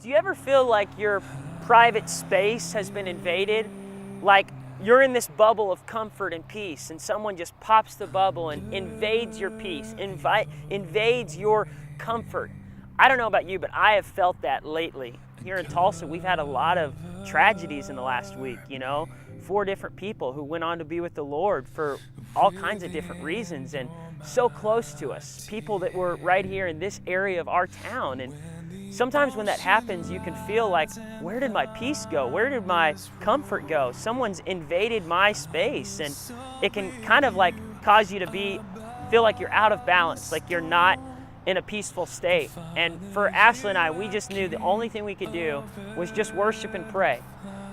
Do you ever feel like your private space has been invaded? Like you're in this bubble of comfort and peace, and someone just pops the bubble and invades your peace, invades your comfort. I don't know about you, but I have felt that lately. Here in Tulsa, we've had a lot of tragedies in the last week, 4 different people who went on to be with the Lord for all kinds of different reasons, and so close to us, people that were right here in this area of our town. And sometimes when that happens, you can feel like, where did my peace go? Where did my comfort go? Someone's invaded my space, and it can kind of like cause you to feel like you're out of balance, like you're not in a peaceful state. And for Ashley and I, we just knew the only thing we could do was just worship and pray.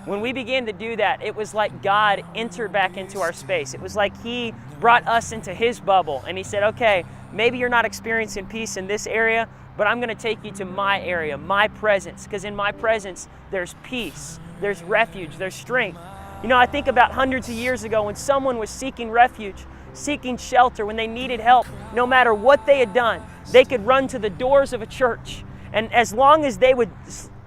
When we began to do that, it was like God entered back into our space. It was like He brought us into His bubble, and He said, okay, maybe you're not experiencing peace in this area, but I'm going to take you to my area, my presence, because in my presence, there's peace, there's refuge, there's strength. I think about hundreds of years ago when someone was seeking refuge, seeking shelter, when they needed help, no matter what they had done, they could run to the doors of a church. And as long as they would,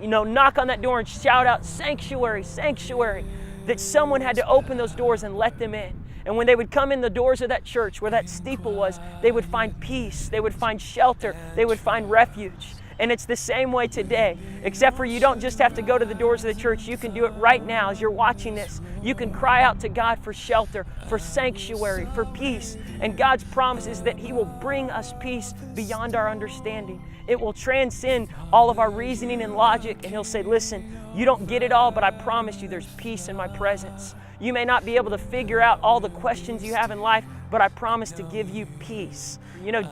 knock on that door and shout out, sanctuary, sanctuary, that someone had to open those doors and let them in. And when they would come in the doors of that church where that steeple was, they would find peace, they would find shelter, they would find refuge. And it's the same way today, except for you don't just have to go to the doors of the church. You can do it right now as you're watching this. You can cry out to God for shelter, for sanctuary, for peace. And God's promise is that He will bring us peace beyond our understanding. It will transcend all of our reasoning and logic. And He'll say, listen, you don't get it all, but I promise you there's peace in my presence. You may not be able to figure out all the questions you have in life, but I promise to give you peace.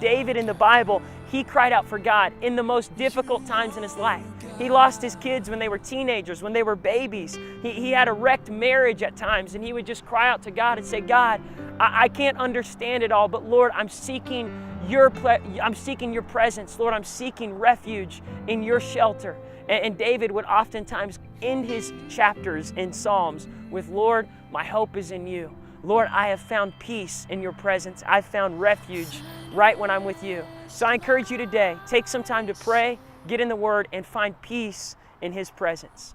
David in the Bible, he cried out for God in the most difficult times in his life. He lost his kids when they were teenagers, when they were babies. He had a wrecked marriage at times, and he would just cry out to God and say, God, I can't understand it all, but Lord, I'm seeking your presence. Lord, I'm seeking refuge in your shelter. And David would oftentimes end his chapters in Psalms with, Lord, my hope is in you. Lord, I have found peace in your presence. I've found refuge right when I'm with you. So I encourage you today, take some time to pray, get in the Word, and find peace in His presence.